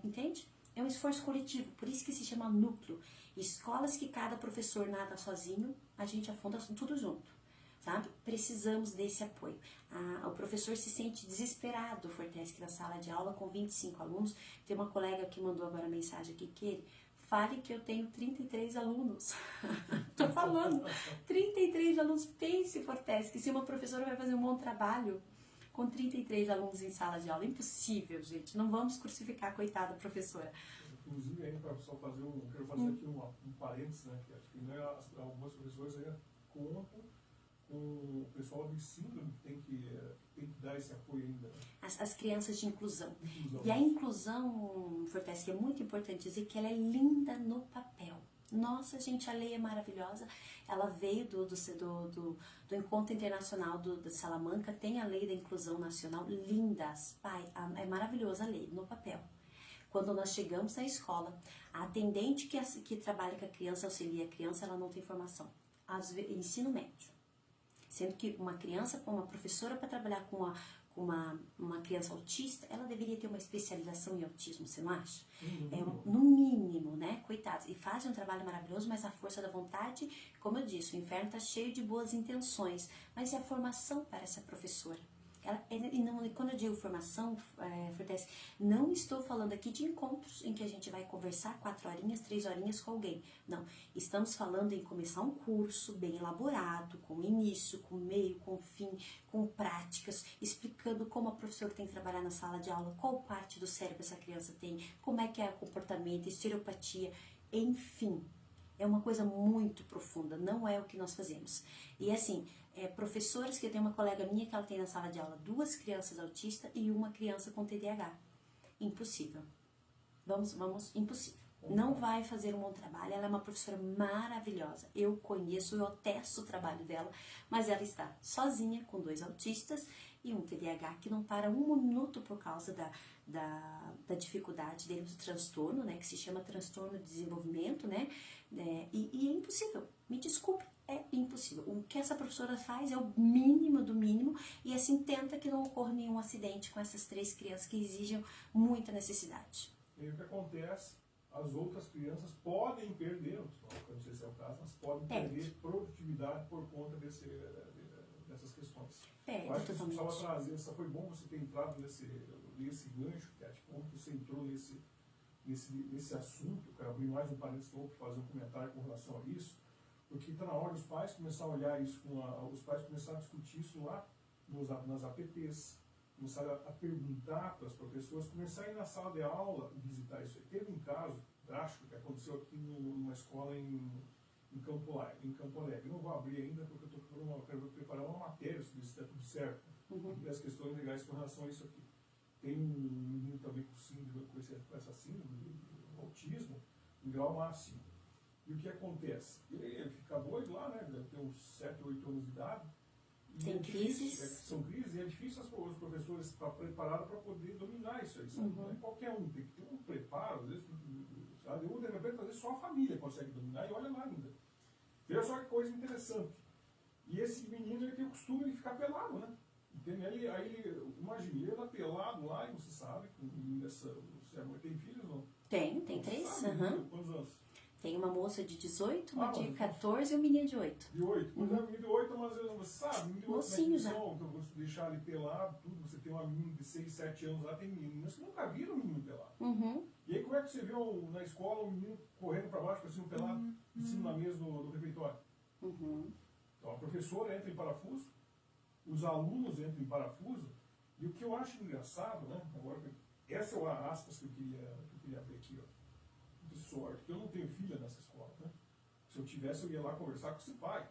entende? É um esforço coletivo, por isso que se chama núcleo. Escolas que cada professor nada sozinho, a gente afunda tudo junto, sabe? Precisamos desse apoio. O professor se sente desesperado, Fortesque, na sala de aula com 25 alunos. Tem uma colega que mandou agora a mensagem aqui que ele fale que eu tenho 33 alunos. Tô falando, 33 alunos. Pense, Fortesque, se uma professora vai fazer um bom trabalho com 33 alunos em sala de aula. Impossível, gente. Não vamos crucificar a coitada professora. Inclusive, ainda para só fazer quero fazer aqui um parênteses, né, que acho que não algumas professoras ainda contam com o pessoal de síndrome que tem que dar esse apoio ainda. Né? As crianças de inclusão. E a inclusão, Fortesque, é muito importante dizer que ela é linda no papel. Nossa, gente, a lei é maravilhosa. Ela veio do Encontro Internacional de Salamanca, tem a lei da inclusão nacional, lindas. Pai, é maravilhosa a lei no papel. Quando nós chegamos na escola, a atendente que trabalha com a criança, auxilia a criança, ela não tem formação. Ensino médio. Sendo que uma criança com uma professora para trabalhar com uma criança autista, ela deveria ter uma especialização em autismo, você não acha? No mínimo, né? Coitados. E fazem um trabalho maravilhoso, mas a força da vontade, como eu disse, o inferno está cheio de boas intenções. Mas é a formação para essa professora. E quando eu digo formação, Fortes, não estou falando aqui de encontros em que a gente vai conversar 4 horinhas, 3 horinhas com alguém. Não, estamos falando em começar um curso bem elaborado, com início, com meio, com fim, com práticas, explicando como a professora tem que trabalhar na sala de aula, qual parte do cérebro essa criança tem, como é que é o comportamento, estereopatia, enfim. É uma coisa muito profunda, não é o que nós fazemos. E assim, professoras, que eu tenho uma colega minha que ela tem na sala de aula 2 crianças autistas e uma criança com TDAH. Impossível. Impossível. Não vai fazer um bom trabalho. Ela é uma professora maravilhosa. Eu conheço, eu atesto o trabalho dela, mas ela está sozinha com 2 autistas e um TDAH que não para um minuto por causa da dificuldade dele, do transtorno, né, que se chama transtorno de desenvolvimento, né, e é impossível, me desculpe, é impossível. O que essa professora faz é o mínimo do mínimo e assim tenta que não ocorra nenhum acidente com essas 3 crianças que exigem muita necessidade. E o que acontece, as outras crianças podem perder, eu não sei se é o caso, mas podem perder produtividade por conta dessas questões. Eu acho que você precisava trazer, foi bom você ter entrado nesse gancho, que acho que quando você entrou nesse assunto, eu quero abrir mais um parênteses para fazer um comentário com relação a isso, porque está na hora dos pais começarem a olhar isso, os pais começaram a discutir isso lá nas APPs, começaram a perguntar para as professoras, começarem a ir na sala de aula visitar isso aí. Teve um caso drástico que aconteceu aqui numa escola em Campo Alegre. Não vou abrir ainda porque eu quero preparar uma matéria sobre isso, se está tudo certo. E as questões legais com relação a isso aqui. Tem um menino também com essa síndrome, autismo, em grau máximo. E o que acontece? Ele fica doido lá, né? Deve ter uns 7, 8 anos de idade. Tem crises. São crises e é difícil os professores estar preparados para poder dominar isso aí. Sabe? Não é qualquer um, tem que ter um preparo, às vezes, sabe? Ou de repente, às vezes só a família consegue dominar e olha lá ainda. Veja só que coisa interessante. E esse menino ele tem o costume de ficar pelado, né? Entende? Aí imagina, ele anda pelado lá e você sabe que você tem filhos ou não? Tem 3. Quantos anos? Tem uma moça de 18, uma de 14 e um menino de 8. De 8. Mas é menino de 8, mas você sabe, menino de 8 mocinho já. Então você deixar ele pelado, tudo, você tem uma menina de 6, 7 anos lá, tem meninas que nunca viram um menino pelado. E aí como é que você vê na escola um menino correndo para baixo, para cima pelado, em cima da mesa do refeitório? Então a professora entra em parafuso, os alunos entram em parafuso, e o que eu acho engraçado, né? Agora, essa é a aspas que eu queria ver aqui, ó. De sorte, que eu não tenho filha nessa escola, né? Se eu tivesse, eu ia lá conversar com esse pai.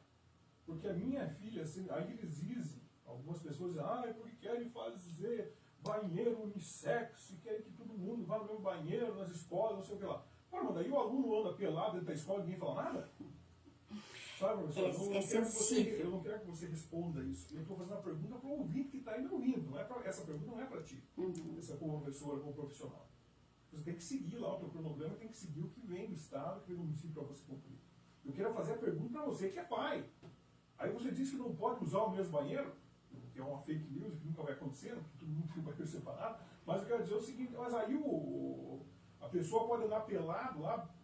Porque a minha filha, assim, aí eles dizem, algumas pessoas dizem, porque querem fazer banheiro unissex, e querem que todo mundo vá no mesmo banheiro, nas escolas, não sei o que lá. Pô, mas daí o aluno anda pelado dentro da escola e ninguém fala nada? Sabe, professor? É sensível. Eu não quero que você responda isso. Eu estou fazendo a pergunta para o ouvinte que está aí me ouvindo. Essa pergunta não é para ti. Essa como professora, como profissional. Você tem que seguir lá o teu cronograma, tem que seguir o que vem do Estado, que vem do município para você cumprir. Eu quero fazer a pergunta para você que é pai. Aí você diz que não pode usar o mesmo banheiro, que é uma fake news, que nunca vai acontecer, porque todo mundo tem banheiro separado. Mas eu quero dizer o seguinte, mas aí a pessoa pode andar pelado lá,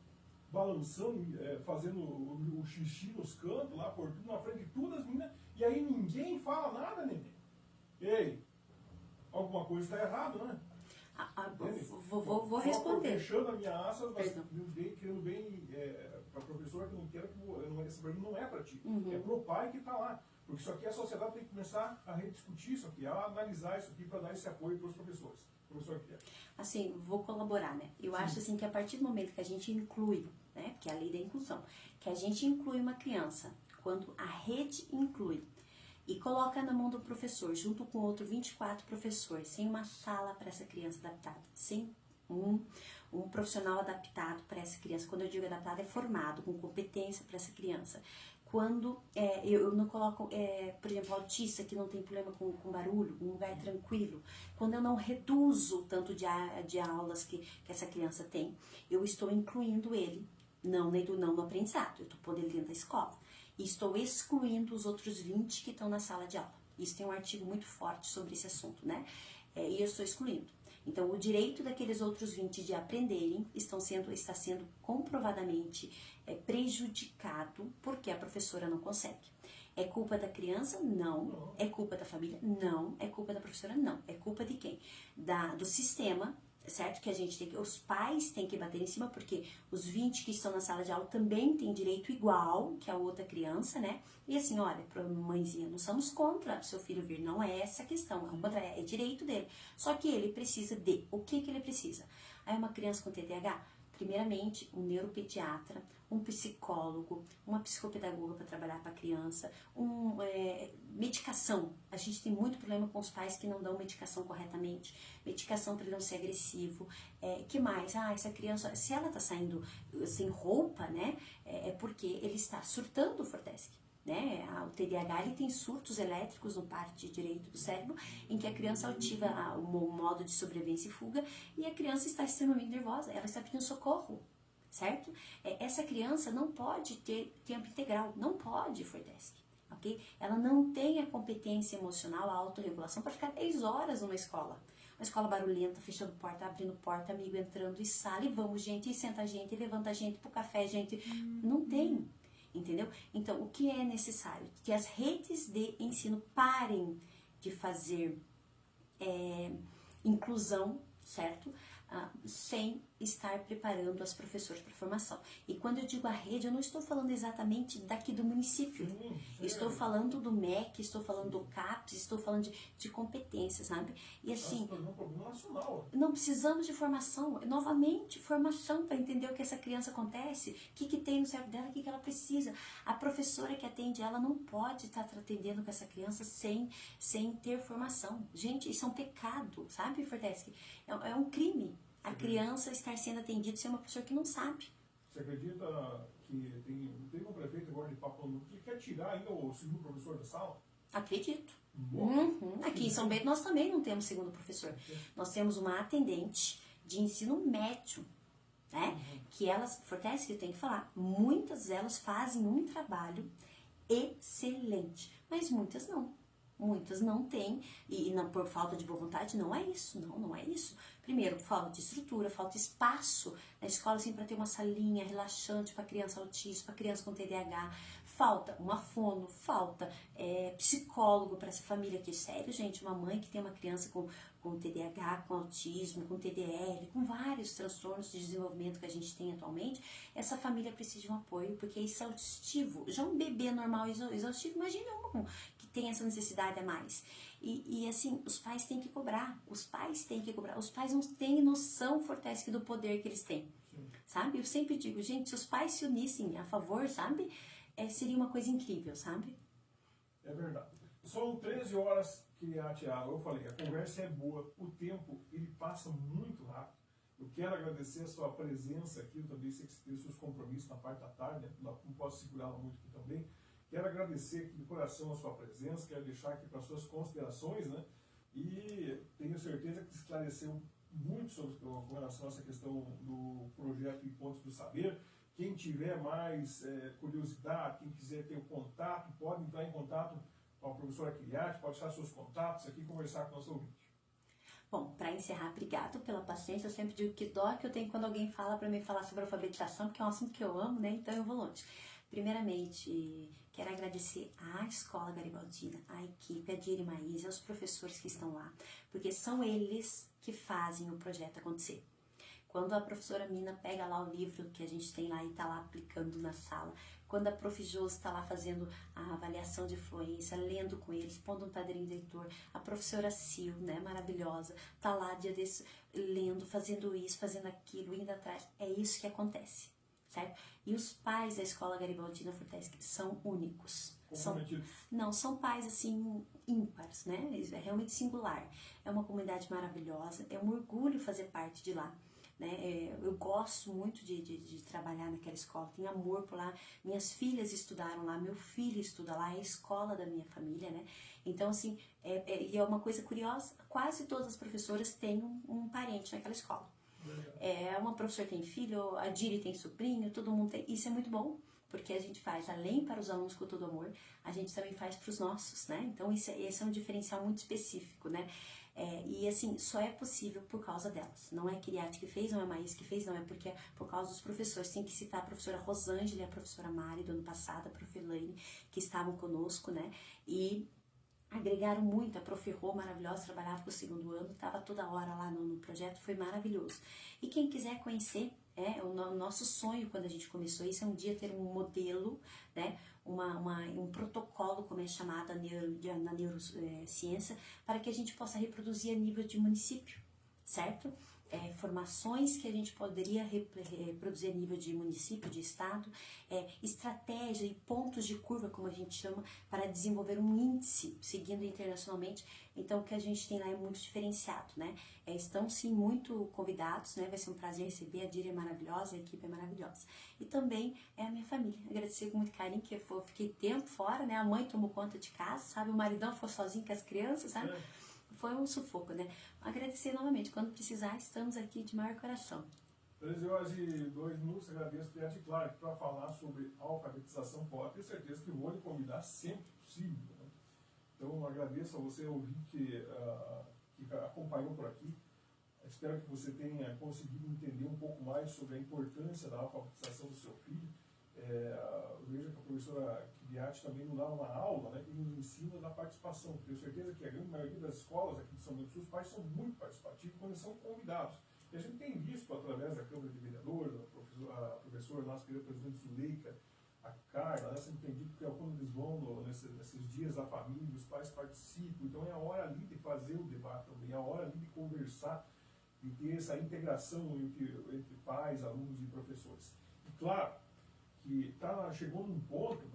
balançando, fazendo o xixi nos cantos, lá por tudo, na frente de todas as meninas, e aí ninguém fala nada, neném. Ei, alguma coisa está errada, né? Vou responder. Fechando a minha asas, mas querendo bem para a professora que não quero que essa pergunta não é para ti, é para o pai que está lá. Porque isso aqui a sociedade tem que começar a rediscutir isso aqui, a analisar isso aqui para dar esse apoio para os professores. Professor, que é? Assim, vou colaborar, né? Eu acho assim que a partir do momento que a gente inclui, né? Porque é a lei da inclusão, que a gente inclui uma criança, quando a rede inclui e coloca na mão do professor, junto com outro 24 professores, sem uma sala para essa criança adaptada, sem um profissional adaptado para essa criança. Quando eu digo adaptado, é formado, com competência para essa criança. Quando eu não coloco, por exemplo, autista que não tem problema com barulho, um lugar tranquilo, quando eu não reduzo o tanto de aulas que essa criança tem, eu estou incluindo ele, não no aprendizado, eu estou pondo ele dentro da escola. E estou excluindo os outros 20 que estão na sala de aula. Isso tem um artigo muito forte sobre esse assunto, né? E eu estou excluindo. Então, o direito daqueles outros 20 de aprenderem está sendo comprovadamente prejudicado porque a professora não consegue. É culpa da criança? Não. É culpa da família? Não. É culpa da professora? Não. É culpa de quem? Do sistema, certo? Que a gente tem que... Os pais têm que bater em cima, porque os 20 que estão na sala de aula também têm direito igual que a outra criança, né? E assim, olha, mãezinha, não somos contra o seu filho vir, não é essa a questão, é direito dele. Só que ele precisa de... O que ele precisa? Aí uma criança com TDAH, primeiramente, um neuropediatra, um psicólogo, uma psicopedagoga para trabalhar para a criança, medicação. A gente tem muito problema com os pais que não dão medicação corretamente, medicação para ele não ser agressivo. Que mais? Essa criança, se ela está saindo sem roupa, né, é porque ele está surtando o Fortesc. Né? O TDAH ele tem surtos elétricos no parte direito do cérebro, em que a criança ativa o modo de sobrevivência e fuga, e a criança está extremamente nervosa, ela está pedindo socorro, certo? Essa criança não pode ter tempo integral, não pode Fortesc, ok? Ela não tem a competência emocional, a autorregulação para ficar 10 horas numa escola. Uma escola barulhenta, fechando porta, abrindo porta, amigo entrando e sala, e vamos gente, e senta a gente, e levanta a gente pro café, gente. Não tem. Entendeu? Então, o que é necessário? Que as redes de ensino parem de fazer inclusão, certo? Sem estar preparando as professoras para formação. E quando eu digo a rede, eu não estou falando exatamente daqui do município. Estou falando do MEC, estou falando do CAPES, estou falando de competências, sabe? E assim, é um problema nacional. não precisamos de formação. Novamente, formação para entender o que essa criança acontece, o que tem no cérebro dela, o que ela precisa. A professora que atende ela não pode estar atendendo com essa criança sem ter formação. Gente, isso é um pecado, sabe, Fortesc? É um crime. A criança estar sendo atendida sem uma professora que não sabe. Você acredita que tem um prefeito agora de Papo que quer tirar ainda o segundo professor da sala? Acredito. Aqui em São Bento nós também não temos segundo professor. Nós temos uma atendente de ensino médio, né? Que elas, Fortesc, eu tenho que falar, muitas delas fazem um trabalho excelente, mas muitas não. Muitas não têm, e não por falta de boa vontade, não é isso, não é isso. Primeiro, falta de estrutura, falta espaço na escola, assim, para ter uma salinha relaxante para criança autista, para criança com TDAH, falta uma fono, falta psicólogo para essa família, que é sério, gente, uma mãe que tem uma criança com TDAH, com autismo, com TDL, com vários transtornos de desenvolvimento que a gente tem atualmente, essa família precisa de um apoio, porque é exaustivo. Já um bebê normal exaustivo, imagina um que tem essa necessidade a mais. E assim, os pais têm que cobrar, os pais não têm noção, Fortesc, do poder que eles têm, sabe? Eu sempre digo, gente, se os pais se unissem a favor, sabe? Seria uma coisa incrível, sabe? É verdade. São 13 horas que eu falei, a conversa é boa, o tempo, ele passa muito rápido. Eu quero agradecer a sua presença aqui, eu também sei que você tem seus compromissos na parte da tarde, né? Não posso segurá-la muito aqui também. Quero agradecer aqui de coração a sua presença, quero deixar aqui para as suas considerações, né? E tenho certeza que esclareceu muito com relação a essa questão do projeto Pontos do Saber. Quem tiver mais curiosidade, quem quiser ter o contato, pode entrar em contato com a professora Kiriati, pode deixar seus contatos aqui e conversar com o nosso ouvinte. Bom, para encerrar, obrigado pela paciência. Eu sempre digo que dó que eu tenho quando alguém fala para mim falar sobre alfabetização, porque é um assunto que eu amo, né? Então eu vou longe. Primeiramente, quero agradecer à Escola Garibaldina, à equipe, a Diri Maísa, aos professores que estão lá, porque são eles que fazem o projeto acontecer. Quando a professora Mina pega lá o livro que a gente tem lá e está lá aplicando na sala, quando a prof. Josi está lá fazendo a avaliação de fluência, lendo com eles, pondo um padrinho de leitor, a professora Sil, né, maravilhosa, está lá dia desse, lendo, fazendo isso, fazendo aquilo, indo atrás, é isso que acontece, certo? E os pais da Escola Garibaldina Fortesc são únicos. São pais, assim, ímpares, né? É realmente singular. É uma comunidade maravilhosa, é um orgulho fazer parte de lá. Né? Eu gosto muito de trabalhar naquela escola, tenho amor por lá, minhas filhas estudaram lá, meu filho estuda lá, é a escola da minha família, né? Então, assim, é uma coisa curiosa, quase todas as professoras têm um parente naquela escola. Uma professora tem filho, a Diri tem sobrinho, todo mundo tem, isso é muito bom, porque a gente faz, além para os alunos com todo amor, a gente também faz para os nossos, né? Então esse é um diferencial muito específico, né? E assim, só é possível por causa delas. Não é a Kiriati que fez, não é a Maís que fez, não, é porque é por causa dos professores. Tem que citar a professora Rosângela e a professora Mari do ano passado, a prof. Elaine, que estavam conosco, né? E agregaram muito. A prof. Rô, maravilhosa, trabalhava com o segundo ano, estava toda hora lá no projeto, foi maravilhoso. E quem quiser conhecer, o nosso sonho quando a gente começou isso é um dia ter um modelo, né, um protocolo, como é chamada na neurociência, para que a gente possa reproduzir a nível de município, certo? Formações que a gente poderia reproduzir a nível de município, de estado, estratégia e pontos de curva, como a gente chama, para desenvolver um índice, seguindo internacionalmente. Então, o que a gente tem lá é muito diferenciado, né? Estão, sim, muito convidados, né? Vai ser um prazer receber, a Dira é maravilhosa, a equipe é maravilhosa. E também a minha família, agradecer com muito carinho, que eu fiquei tempo fora, né? A mãe tomou conta de casa, sabe? O maridão ficou sozinho com as crianças, sabe? Foi um sufoco, né? Agradecer novamente. Quando precisar, estamos aqui de maior coração. 13 horas e 2 minutos, agradeço, Kiriati, claro, para falar sobre alfabetização, pode ter certeza que vou lhe convidar sempre possível, né? Então, agradeço a você, ouvir que acompanhou por aqui. Espero que você tenha conseguido entender um pouco mais sobre a importância da alfabetização do seu filho. Veja que a professora Kiriati também nos dá uma aula, né, e nos ensina da participação. Tenho certeza que a grande maioria das escolas aqui de São Bento do Sul, os pais são muito participativos quando são convidados. E a gente tem visto através da Câmara de Vereadores, a professora, nossa querida presidente Zuleika, a Carla, né, sempre tem dito que quando eles vão nesses dias da família, os pais participam. Então é a hora ali de fazer o debate também, é a hora ali de conversar e ter essa integração entre pais, alunos e professores. E claro, que chegou num ponto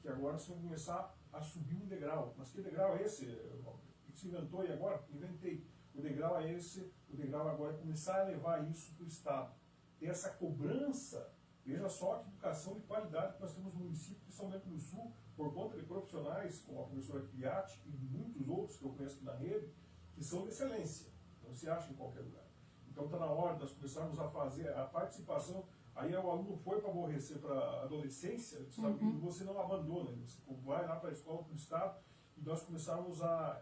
que agora você vai começar a subir um degrau. Mas que degrau é esse? O que se inventou e agora? Inventei. O degrau é esse, o degrau agora é começar a levar isso para o Estado. Ter essa cobrança, veja só que educação de qualidade que nós temos no município de São Bento do Sul, por conta de profissionais como a professora Kiriati e muitos outros que eu conheço aqui na rede, que são de excelência, não se acha em qualquer lugar. Então está na hora de nós começarmos a fazer a participação. Aí o aluno foi para aborrecer para a adolescência, você não abandona, você vai lá para a escola, para o Estado, e nós começarmos a,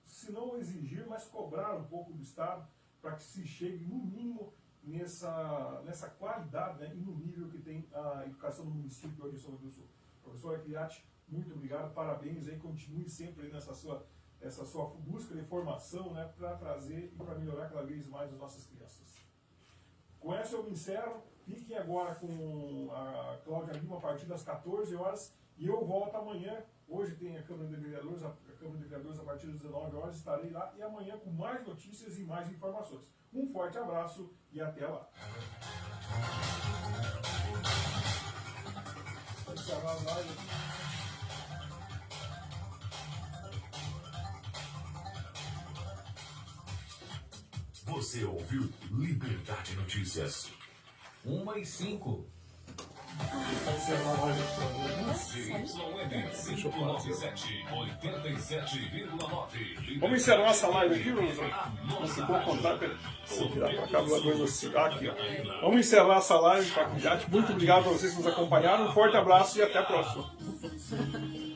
se não exigir, mas cobrar um pouco do Estado, para que se chegue no mínimo nessa qualidade, né, e no nível que tem a educação no município hoje de São Bento do Sul. Professora Kiriati, muito obrigado, parabéns, aí, continue sempre aí nessa sua busca de formação, né, para trazer e para melhorar cada vez mais as nossas crianças. Com essa eu me encerro. Fiquem agora com a Cláudia Lima a partir das 14 horas e eu volto amanhã. Hoje tem a Câmara de Vereadores, a partir das 19 horas estarei lá e amanhã com mais notícias e mais informações. Um forte abraço e até lá. Você ouviu Liberdade Notícias. 1h05. Vamos encerrar essa live aqui, professor? Não ficou contar, vou tirar para cá uma coisa assim. Aqui, ó. Vamos encerrar essa live com a Kiriati. Muito obrigado a vocês que nos acompanharam. Um forte abraço e até a próxima.